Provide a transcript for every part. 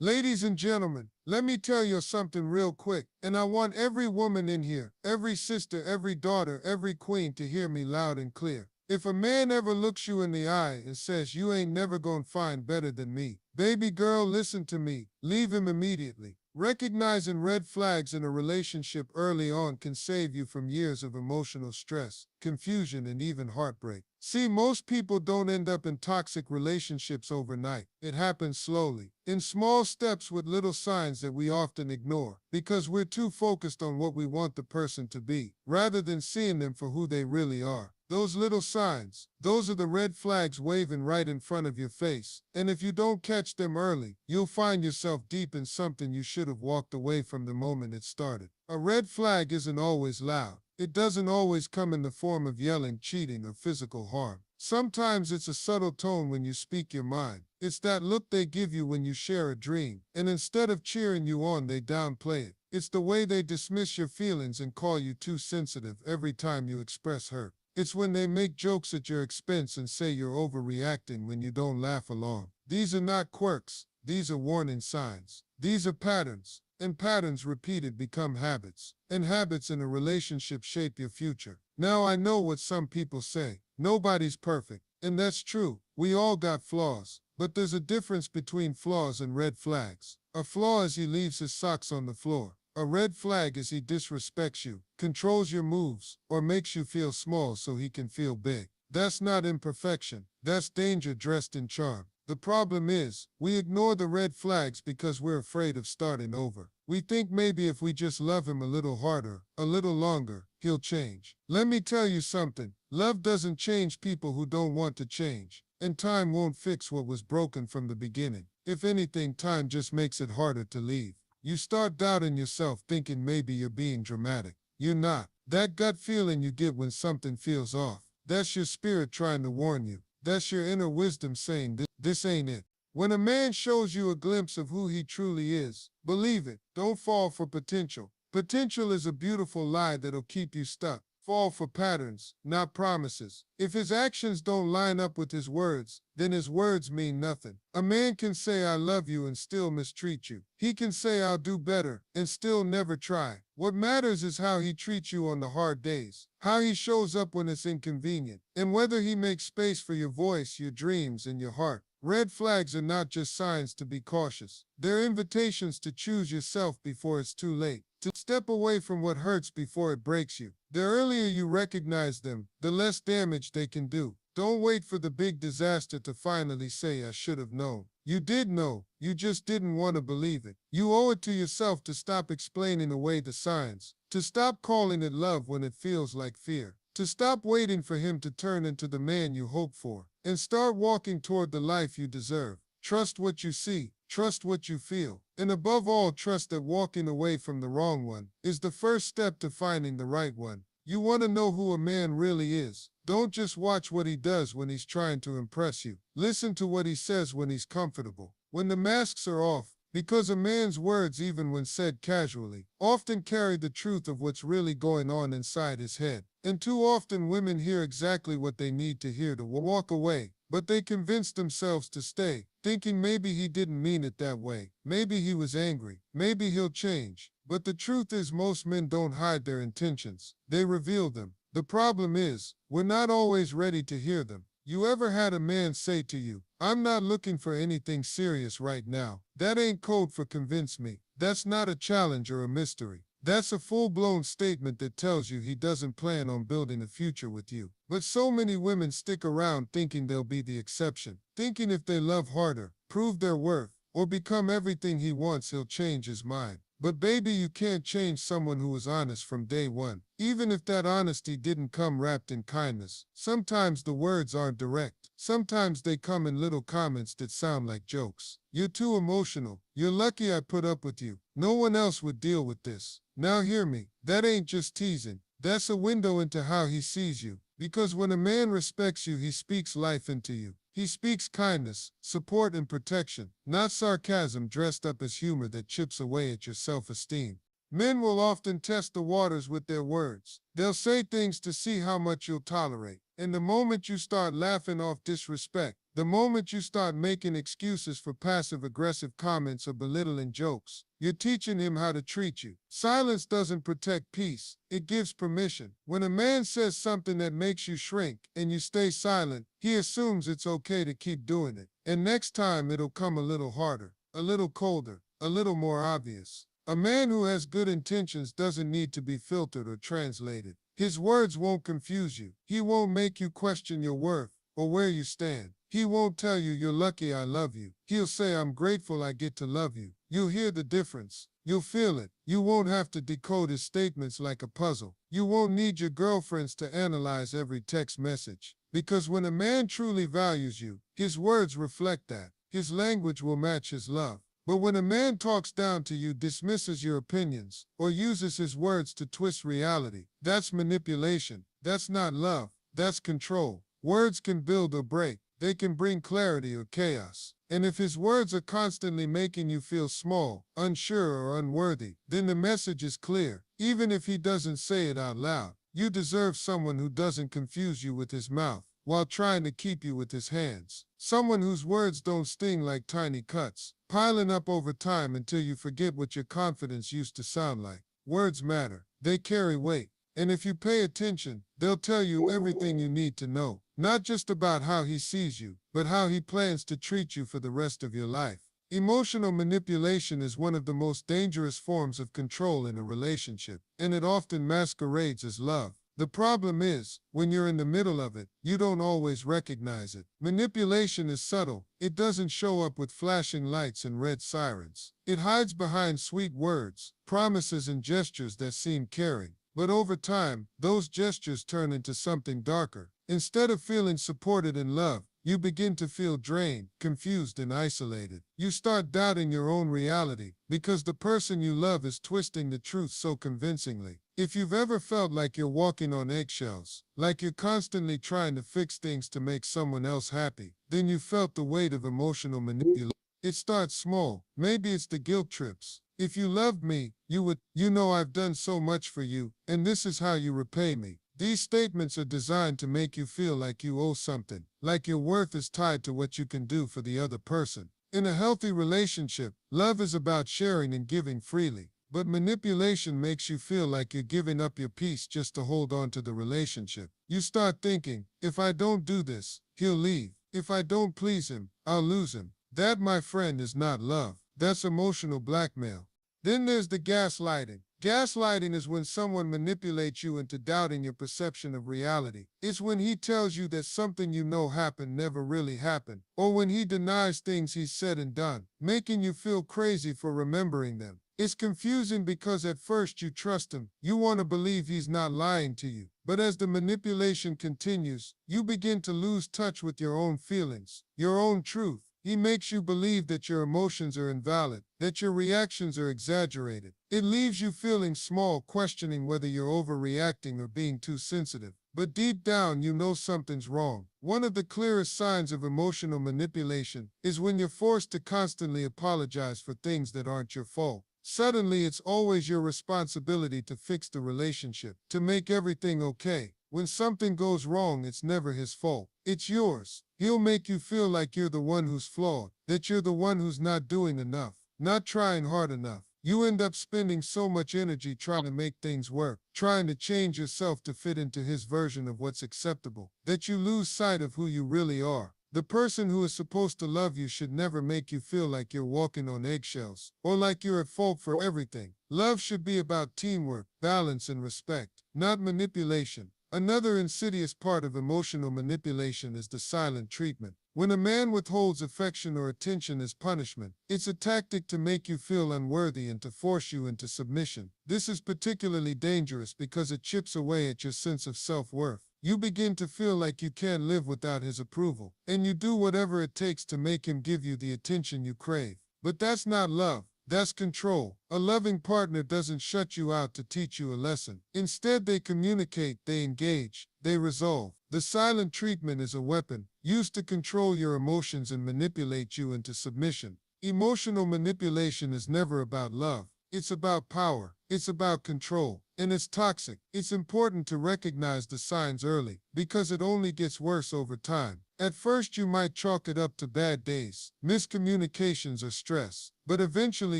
Ladies and gentlemen, let me tell you something real quick, and I want every woman in here, every sister, every daughter, every queen to hear me loud and clear. If a man ever looks you in the eye and says you ain't never gonna find better than me, baby girl, listen to me. Leave him immediately. Recognizing red flags in a relationship early on can save you from years of emotional stress, confusion, and even heartbreak. See, most people don't end up in toxic relationships overnight. It happens slowly, in small steps with little signs that we often ignore, because we're too focused on what we want the person to be, rather than seeing them for who they really are. Those little signs, those are the red flags waving right in front of your face. And if you don't catch them early, you'll find yourself deep in something you should have walked away from the moment it started. A red flag isn't always loud. It doesn't always come in the form of yelling, cheating, or physical harm. Sometimes it's a subtle tone when you speak your mind. It's that look they give you when you share a dream, and instead of cheering you on, they downplay it. It's the way they dismiss your feelings and call you too sensitive every time you express hurt. It's when they make jokes at your expense and say you're overreacting when you don't laugh along. These are not quirks. These are warning signs. These are patterns. And patterns repeated become habits. And habits in a relationship shape your future. Now I know what some people say. Nobody's perfect. And that's true. We all got flaws. But there's a difference between flaws and red flags. A flaw is he leaves his socks on the floor. A red flag is he disrespects you, controls your moves, or makes you feel small so he can feel big. That's not imperfection. That's danger dressed in charm. The problem is, we ignore the red flags because we're afraid of starting over. We think maybe if we just love him a little harder, a little longer, he'll change. Let me tell you something. Love doesn't change people who don't want to change. And time won't fix what was broken from the beginning. If anything, time just makes it harder to leave. You start doubting yourself, thinking maybe you're being dramatic. You're not. That gut feeling you get when something feels off, that's your spirit trying to warn you. That's your inner wisdom saying, this ain't it. When a man shows you a glimpse of who he truly is, believe it. Don't fall for potential. Potential is a beautiful lie that'll keep you stuck. Fall for patterns, not promises. If his actions don't line up with his words, then his words mean nothing. A man can say I love you and still mistreat you. He can say I'll do better and still never try. What matters is how he treats you on the hard days, how he shows up when it's inconvenient, and whether he makes space for your voice, your dreams, and your heart. Red flags are not just signs to be cautious. They're invitations to choose yourself before it's too late, to step away from what hurts before it breaks you. The earlier you recognize them, the less damage they can do. Don't wait for the big disaster to finally say, I should have known. You did know, you just didn't want to believe it. You owe it to yourself to stop explaining away the signs, to stop calling it love when it feels like fear, to stop waiting for him to turn into the man you hope for, and start walking toward the life you deserve. Trust what you see, trust what you feel, and above all, trust that walking away from the wrong one is the first step to finding the right one. You want to know who a man really is. Don't just watch what he does when he's trying to impress you. Listen to what he says when he's comfortable, when the masks are off, because a man's words, even when said casually, often carry the truth of what's really going on inside his head. And too often women hear exactly what they need to hear to walk away, but they convince themselves to stay, thinking maybe he didn't mean it that way. Maybe he was angry. Maybe he'll change. But the truth is most men don't hide their intentions. They reveal them. The problem is, we're not always ready to hear them. You ever had a man say to you, I'm not looking for anything serious right now? That ain't code for convince me. That's not a challenge or a mystery. That's a full-blown statement that tells you he doesn't plan on building a future with you. But so many women stick around thinking they'll be the exception, thinking if they love harder, prove their worth, or become everything he wants, he'll change his mind. But baby, you can't change someone who was honest from day one, even if that honesty didn't come wrapped in kindness. Sometimes the words aren't direct. Sometimes they come in little comments that sound like jokes. You're too emotional. You're lucky I put up with you. No one else would deal with this. Now hear me. That ain't just teasing. That's a window into how he sees you. Because when a man respects you, he speaks life into you. He speaks kindness, support, and protection, not sarcasm dressed up as humor that chips away at your self-esteem. Men will often test the waters with their words. They'll say things to see how much you'll tolerate. And the moment you start laughing off disrespect, The moment you start making excuses for passive-aggressive comments or belittling jokes, you're teaching him how to treat you. Silence doesn't protect peace, it gives permission. When a man says something that makes you shrink and you stay silent, he assumes it's okay to keep doing it. And next time it'll come a little harder, a little colder, a little more obvious. A man who has good intentions doesn't need to be filtered or translated. His words won't confuse you. He won't make you question your worth or where you stand. He won't tell you you're lucky I love you. He'll say I'm grateful I get to love you. You'll hear the difference. You'll feel it. You won't have to decode his statements like a puzzle. You won't need your girlfriends to analyze every text message. Because when a man truly values you, his words reflect that. His language will match his love. But when a man talks down to you, dismisses your opinions, or uses his words to twist reality, that's manipulation. That's not love. That's control. Words can build or break. They can bring clarity or chaos. And if his words are constantly making you feel small, unsure, or unworthy, then the message is clear. Even if he doesn't say it out loud, you deserve someone who doesn't confuse you with his mouth while trying to keep you with his hands. Someone whose words don't sting like tiny cuts, piling up over time until you forget what your confidence used to sound like. Words matter. They carry weight. And if you pay attention, they'll tell you everything you need to know. Not just about how he sees you, but how he plans to treat you for the rest of your life. Emotional manipulation is one of the most dangerous forms of control in a relationship, and it often masquerades as love. The problem is, when you're in the middle of it, you don't always recognize it. Manipulation is subtle. It doesn't show up with flashing lights and red sirens. It hides behind sweet words, promises, and gestures that seem caring. But over time, those gestures turn into something darker. Instead of feeling supported and loved, you begin to feel drained, confused, and isolated. You start doubting your own reality because the person you love is twisting the truth so convincingly. If you've ever felt like you're walking on eggshells, like you're constantly trying to fix things to make someone else happy, then you felt the weight of emotional manipulation. It starts small. Maybe it's the guilt trips. If you loved me, you know I've done so much for you, and this is how you repay me. These statements are designed to make you feel like you owe something, like your worth is tied to what you can do for the other person. In a healthy relationship, love is about sharing and giving freely, but manipulation makes you feel like you're giving up your peace just to hold on to the relationship. You start thinking, if I don't do this, he'll leave. If I don't please him, I'll lose him. That, my friend, is not love. That's emotional blackmail. Then there's the gaslighting. Gaslighting is when someone manipulates you into doubting your perception of reality. It's when he tells you that something you know happened never really happened, or when he denies things he's said and done, making you feel crazy for remembering them. It's confusing because at first you trust him. You want to believe he's not lying to you. But as the manipulation continues, you begin to lose touch with your own feelings, your own truth. He makes you believe that your emotions are invalid, that your reactions are exaggerated. It leaves you feeling small, questioning whether you're overreacting or being too sensitive. But deep down, you know something's wrong. One of the clearest signs of emotional manipulation is when you're forced to constantly apologize for things that aren't your fault. Suddenly, it's always your responsibility to fix the relationship, to make everything okay. When something goes wrong, it's never his fault. It's yours. He'll make you feel like you're the one who's flawed, that you're the one who's not doing enough, not trying hard enough. You end up spending so much energy trying to make things work, trying to change yourself to fit into his version of what's acceptable, that you lose sight of who you really are. The person who is supposed to love you should never make you feel like you're walking on eggshells or like you're at fault for everything. Love should be about teamwork, balance, and respect, not manipulation. Another insidious part of emotional manipulation is the silent treatment. When a man withholds affection or attention as punishment, it's a tactic to make you feel unworthy and to force you into submission. This is particularly dangerous because it chips away at your sense of self-worth. You begin to feel like you can't live without his approval, and you do whatever it takes to make him give you the attention you crave. But that's not love. That's control. A loving partner doesn't shut you out to teach you a lesson. Instead, they communicate, they engage, they resolve. The silent treatment is a weapon used to control your emotions and manipulate you into submission. Emotional manipulation is never about love. It's about power. It's about control. and it's toxic. It's important to recognize the signs early because it only gets worse over time. At first, you might chalk it up to bad days, miscommunications, or stress, but eventually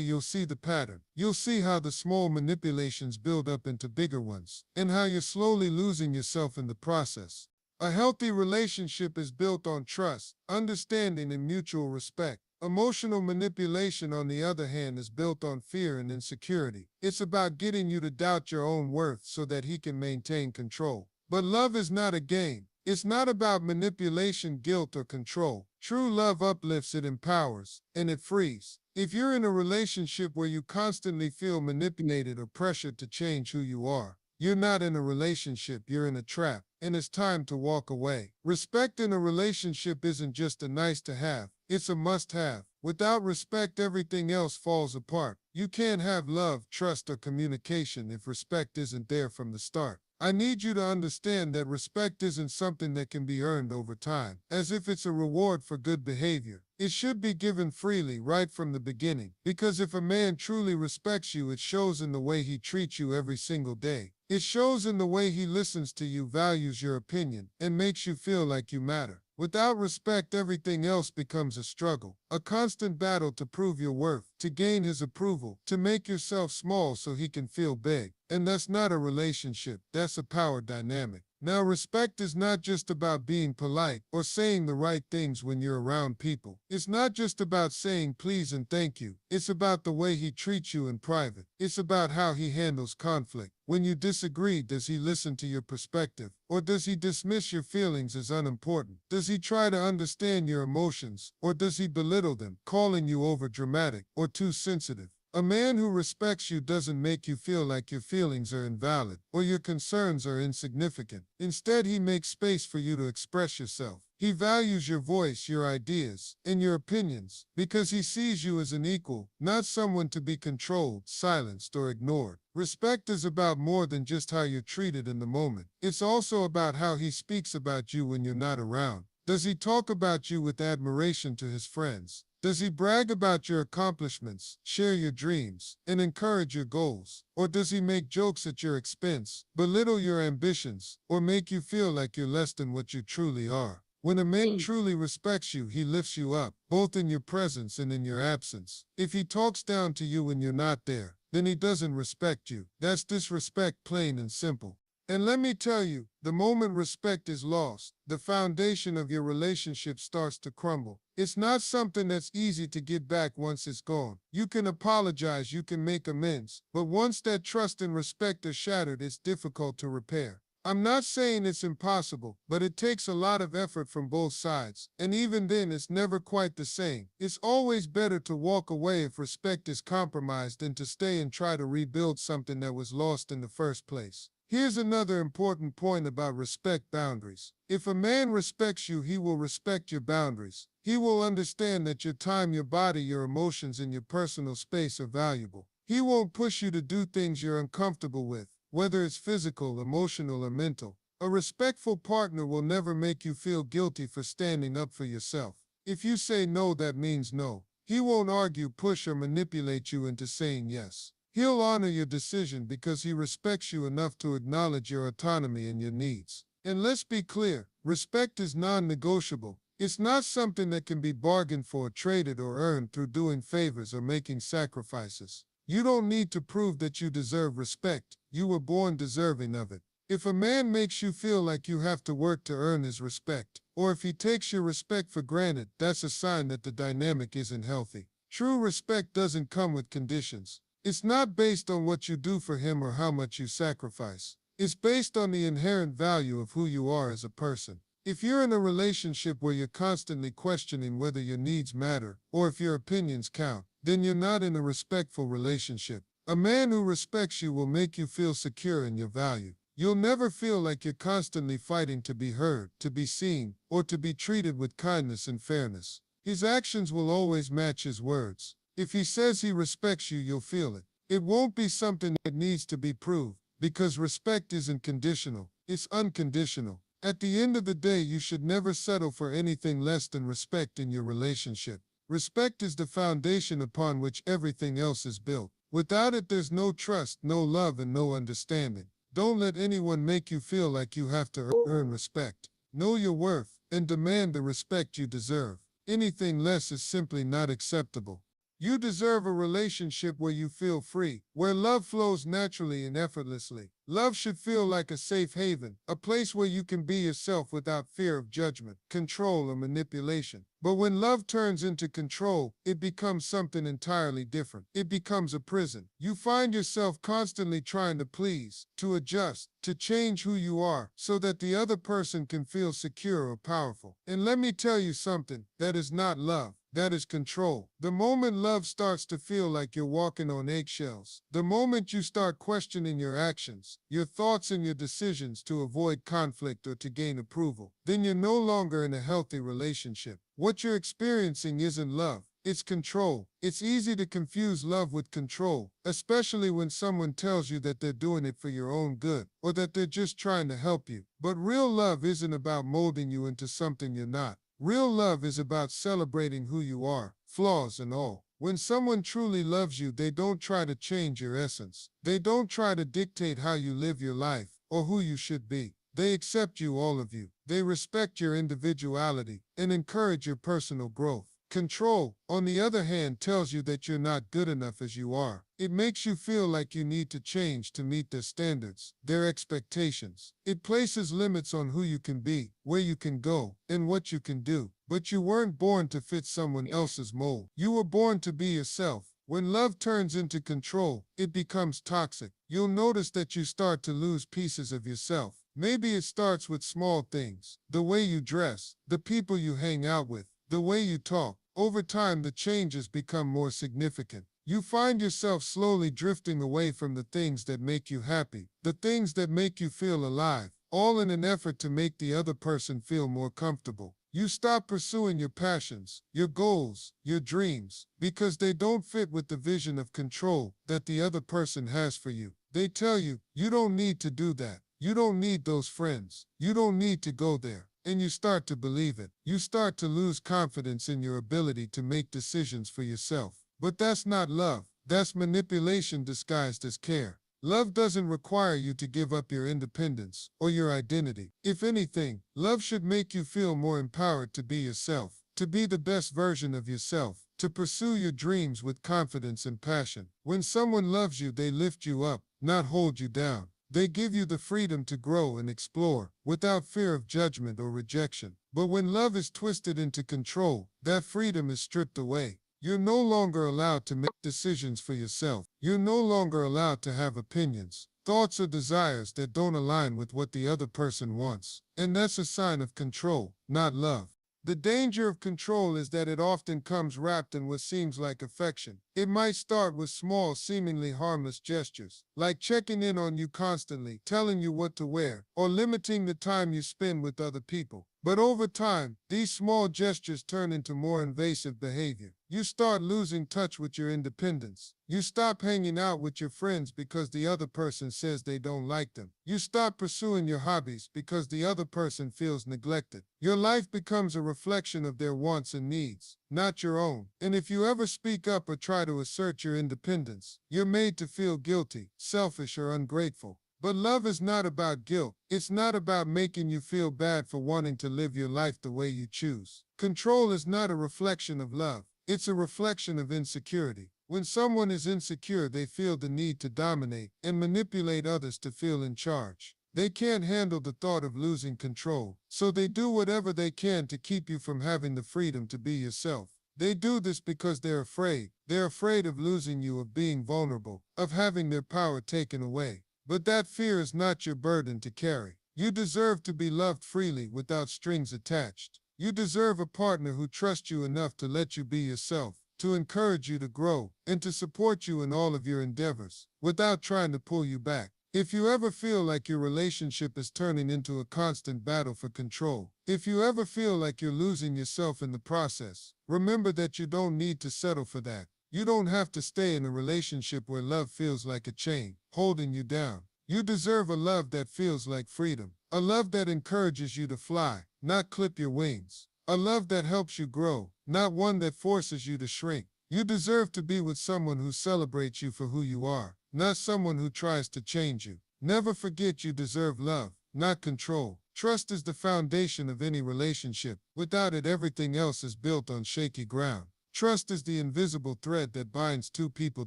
you'll see the pattern. You'll see how the small manipulations build up into bigger ones, and how you're slowly losing yourself in the process. A healthy relationship is built on trust, understanding, and mutual respect. Emotional manipulation, on the other hand, is built on fear and insecurity. It's about getting you to doubt your own worth so that he can maintain control. But love is not a game. It's not about manipulation, guilt, or control. True love uplifts, it empowers, and it frees. If you're in a relationship where you constantly feel manipulated or pressured to change who you are, you're not in a relationship, you're in a trap, and it's time to walk away. Respect in a relationship isn't just a nice to have, it's a must have. Without respect, everything else falls apart. You can't have love, trust, or communication if respect isn't there from the start. I need you to understand that respect isn't something that can be earned over time, as if it's a reward for good behavior. It should be given freely right from the beginning, because if a man truly respects you, it shows in the way he treats you every single day. It shows in the way he listens to you, values your opinion, and makes you feel like you matter. Without respect, everything else becomes a struggle, a constant battle to prove your worth, to gain his approval, to make yourself small so he can feel big. And that's not a relationship, that's a power dynamic. Now, respect is not just about being polite or saying the right things when you're around people. It's not just about saying please and thank you. It's about the way he treats you in private. It's about how he handles conflict. When you disagree, does he listen to your perspective? Or does he dismiss your feelings as unimportant? Does he try to understand your emotions? Or does he belittle them, calling you overdramatic or too sensitive? A man who respects you doesn't make you feel like your feelings are invalid or your concerns are insignificant. Instead, he makes space for you to express yourself. He values your voice, your ideas, and your opinions because he sees you as an equal, not someone to be controlled, silenced, or ignored. Respect is about more than just how you're treated in the moment. It's also about how he speaks about you when you're not around. Does he talk about you with admiration to his friends? Does he brag about your accomplishments, share your dreams, and encourage your goals? Or does he make jokes at your expense, belittle your ambitions, or make you feel like you're less than what you truly are? When a man truly respects you, he lifts you up, both in your presence and in your absence. If he talks down to you when you're not there, then he doesn't respect you. That's disrespect, plain and simple. And let me tell you, the moment respect is lost, the foundation of your relationship starts to crumble. It's not something that's easy to get back once it's gone. You can apologize, you can make amends, but once that trust and respect are shattered, it's difficult to repair. I'm not saying it's impossible, but it takes a lot of effort from both sides, and even then it's never quite the same. It's always better to walk away if respect is compromised than to stay and try to rebuild something that was lost in the first place. Here's another important point about respect boundaries. If a man respects you, he will respect your boundaries. He will understand that your time, your body, your emotions, and your personal space are valuable. He won't push you to do things you're uncomfortable with, whether it's physical, emotional, or mental. A respectful partner will never make you feel guilty for standing up for yourself. If you say no, that means no. He won't argue, push, or manipulate you into saying yes. He'll honor your decision because he respects you enough to acknowledge your autonomy and your needs. And let's be clear, respect is non-negotiable. It's not something that can be bargained for, traded, or earned through doing favors or making sacrifices. You don't need to prove that you deserve respect. You were born deserving of it. If a man makes you feel like you have to work to earn his respect, or if he takes your respect for granted, that's a sign that the dynamic isn't healthy. True respect doesn't come with conditions. It's not based on what you do for him or how much you sacrifice. It's based on the inherent value of who you are as a person. If you're in a relationship where you're constantly questioning whether your needs matter or if your opinions count, then you're not in a respectful relationship. A man who respects you will make you feel secure in your value. You'll never feel like you're constantly fighting to be heard, to be seen, or to be treated with kindness and fairness. His actions will always match his words. If he says he respects you, you'll feel it. It won't be something that needs to be proved, because respect isn't conditional, it's unconditional. At the end of the day, you should never settle for anything less than respect in your relationship. Respect is the foundation upon which everything else is built. Without it, there's no trust, no love, and no understanding. Don't let anyone make you feel like you have to earn respect. Know your worth and demand the respect you deserve. Anything less is simply not acceptable. You deserve a relationship where you feel free, where love flows naturally and effortlessly. Love should feel like a safe haven, a place where you can be yourself without fear of judgment, control, or manipulation. But when love turns into control, it becomes something entirely different. It becomes a prison. You find yourself constantly trying to please, to adjust, to change who you are so that the other person can feel secure or powerful. And let me tell you something, that is not love. That is control. The moment love starts to feel like you're walking on eggshells, the moment you start questioning your actions, your thoughts, and your decisions to avoid conflict or to gain approval, then you're no longer in a healthy relationship. What you're experiencing isn't love. It's control. It's easy to confuse love with control, especially when someone tells you that they're doing it for your own good or that they're just trying to help you. But real love isn't about molding you into something you're not. Real love is about celebrating who you are, flaws and all. When someone truly loves you, they don't try to change your essence. They don't try to dictate how you live your life or who you should be. They accept you, all of you. They respect your individuality and encourage your personal growth. Control, on the other hand, tells you that you're not good enough as you are. It makes you feel like you need to change to meet their standards, their expectations. It places limits on who you can be, where you can go, and what you can do. But you weren't born to fit someone else's mold. You were born to be yourself. When love turns into control, it becomes toxic. You'll notice that you start to lose pieces of yourself. Maybe it starts with small things, the way you dress, the people you hang out with, the way you talk. Over time, the changes become more significant. You find yourself slowly drifting away from the things that make you happy, the things that make you feel alive, all in an effort to make the other person feel more comfortable. You stop pursuing your passions, your goals, your dreams, because they don't fit with the vision of control that the other person has for you. They tell you, you don't need to do that. You don't need those friends. You don't need to go there. And you start to believe it. You start to lose confidence in your ability to make decisions for yourself. But that's not love. That's manipulation disguised as care. Love doesn't require you to give up your independence or your identity. If anything, love should make you feel more empowered to be yourself, to be the best version of yourself, to pursue your dreams with confidence and passion. When someone loves you, they lift you up, not hold you down. They give you the freedom to grow and explore without fear of judgment or rejection. But when love is twisted into control, that freedom is stripped away. You're no longer allowed to make decisions for yourself. You're no longer allowed to have opinions, thoughts, or desires that don't align with what the other person wants. And that's a sign of control, not love. The danger of control is that it often comes wrapped in what seems like affection. It might start with small, seemingly harmless gestures, like checking in on you constantly, telling you what to wear, or limiting the time you spend with other people. But over time, these small gestures turn into more invasive behavior. You start losing touch with your independence. You stop hanging out with your friends because the other person says they don't like them. You stop pursuing your hobbies because the other person feels neglected. Your life becomes a reflection of their wants and needs, not your own. And if you ever speak up or try to assert your independence, you're made to feel guilty, selfish, or ungrateful. But love is not about guilt. It's not about making you feel bad for wanting to live your life the way you choose. Control is not a reflection of love. It's a reflection of insecurity. When someone is insecure, they feel the need to dominate and manipulate others to feel in charge. They can't handle the thought of losing control, so they do whatever they can to keep you from having the freedom to be yourself. They do this because they're afraid. They're afraid of losing you, of being vulnerable, of having their power taken away. But that fear is not your burden to carry. You deserve to be loved freely without strings attached. You deserve a partner who trusts you enough to let you be yourself, to encourage you to grow, and to support you in all of your endeavors, without trying to pull you back. If you ever feel like your relationship is turning into a constant battle for control, if you ever feel like you're losing yourself in the process, remember that you don't need to settle for that. You don't have to stay in a relationship where love feels like a chain, holding you down. You deserve a love that feels like freedom, a love that encourages you to fly, not clip your wings, a love that helps you grow, not one that forces you to shrink. You deserve to be with someone who celebrates you for who you are, not someone who tries to change you. Never forget you deserve love, not control. Trust is the foundation of any relationship. Without it, everything else is built on shaky ground. Trust is the invisible thread that binds two people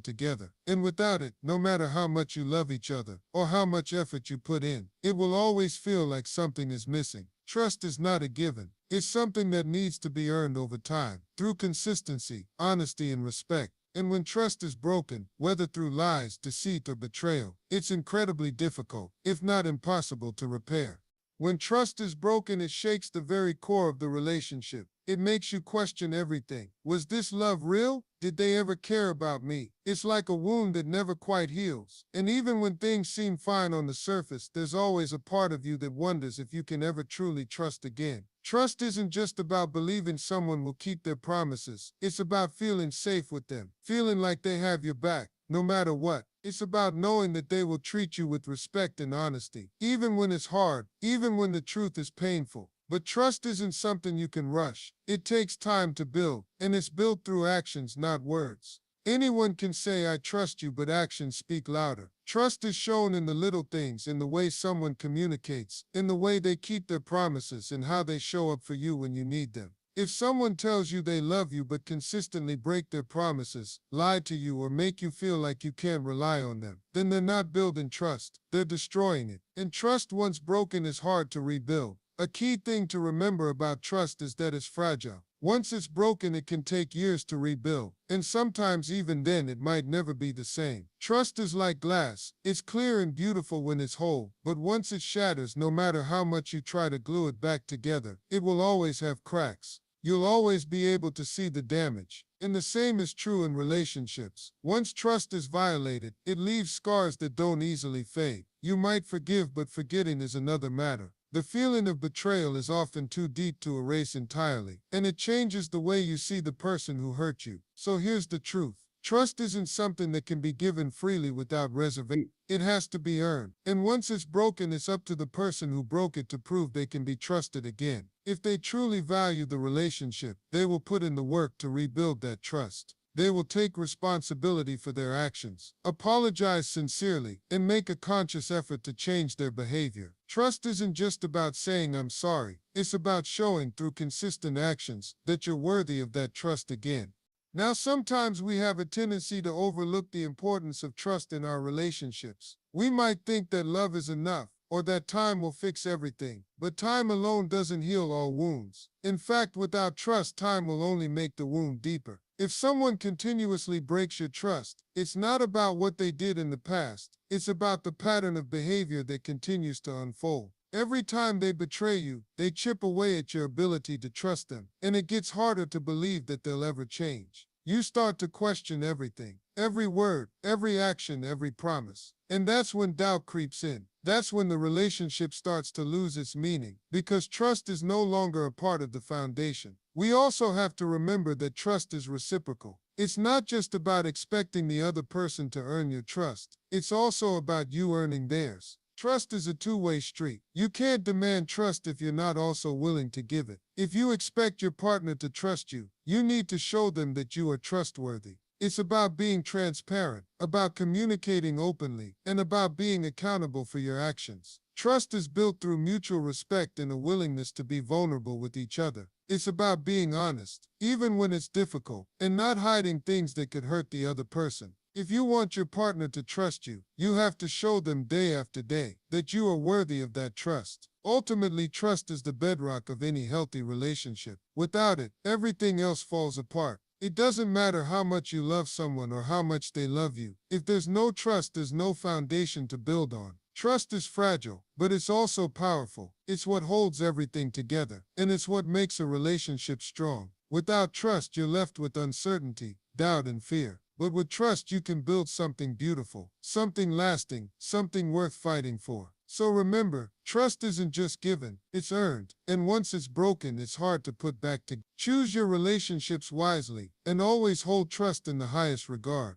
together. And without it, no matter how much you love each other or how much effort you put in, it will always feel like something is missing. Trust is not a given. It's something that needs to be earned over time, through consistency, honesty, and respect. And when trust is broken, whether through lies, deceit, or betrayal, it's incredibly difficult, if not impossible, to repair. When trust is broken, it shakes the very core of the relationship. It makes you question everything. Was this love real? Did they ever care about me? It's like a wound that never quite heals. And even when things seem fine on the surface, there's always a part of you that wonders if you can ever truly trust again. Trust isn't just about believing someone will keep their promises. It's about feeling safe with them, feeling like they have your back, no matter what. It's about knowing that they will treat you with respect and honesty, even when it's hard, even when the truth is painful. But trust isn't something you can rush. It takes time to build, and it's built through actions, not words. Anyone can say, "I trust you," but actions speak louder. Trust is shown in the little things, in the way someone communicates, in the way they keep their promises, and how they show up for you when you need them. If someone tells you they love you but consistently break their promises, lie to you, or make you feel like you can't rely on them, then they're not building trust. They're destroying it. And trust once broken is hard to rebuild. A key thing to remember about trust is that it's fragile. Once it's broken, it can take years to rebuild, and sometimes even then it might never be the same. Trust is like glass. It's clear and beautiful when it's whole, but once it shatters, no matter how much you try to glue it back together, it will always have cracks. You'll always be able to see the damage. And the same is true in relationships. Once trust is violated, it leaves scars that don't easily fade. You might forgive, but forgetting is another matter. The feeling of betrayal is often too deep to erase entirely, and it changes the way you see the person who hurt you. So here's the truth. Trust isn't something that can be given freely without reservation. It has to be earned. And once it's broken, it's up to the person who broke it to prove they can be trusted again. If they truly value the relationship, they will put in the work to rebuild that trust. They will take responsibility for their actions, apologize sincerely, and make a conscious effort to change their behavior. Trust isn't just about saying "I'm sorry." It's about showing through consistent actions that you're worthy of that trust again. Now, sometimes we have a tendency to overlook the importance of trust in our relationships. We might think that love is enough, or that time will fix everything. But time alone doesn't heal all wounds. In fact, without trust, time will only make the wound deeper. If someone continuously breaks your trust, it's not about what they did in the past. It's about the pattern of behavior that continues to unfold. Every time they betray you, they chip away at your ability to trust them, and it gets harder to believe that they'll ever change. You start to question everything, every word, every action, every promise. And that's when doubt creeps in. That's when the relationship starts to lose its meaning, because trust is no longer a part of the foundation. We also have to remember that trust is reciprocal. It's not just about expecting the other person to earn your trust. It's also about you earning theirs. Trust is a two-way street. You can't demand trust if you're not also willing to give it. If you expect your partner to trust you, you need to show them that you are trustworthy. It's about being transparent, about communicating openly, and about being accountable for your actions. Trust is built through mutual respect and a willingness to be vulnerable with each other. It's about being honest, even when it's difficult, and not hiding things that could hurt the other person. If you want your partner to trust you, you have to show them day after day that you are worthy of that trust. Ultimately, trust is the bedrock of any healthy relationship. Without it, everything else falls apart. It doesn't matter how much you love someone or how much they love you. If there's no trust, there's no foundation to build on. Trust is fragile, but it's also powerful. It's what holds everything together, and it's what makes a relationship strong. Without trust, you're left with uncertainty, doubt, and fear. But with trust, you can build something beautiful, something lasting, something worth fighting for. So remember, trust isn't just given, it's earned. And once it's broken, it's hard to put back together. Choose your relationships wisely, and always hold trust in the highest regard.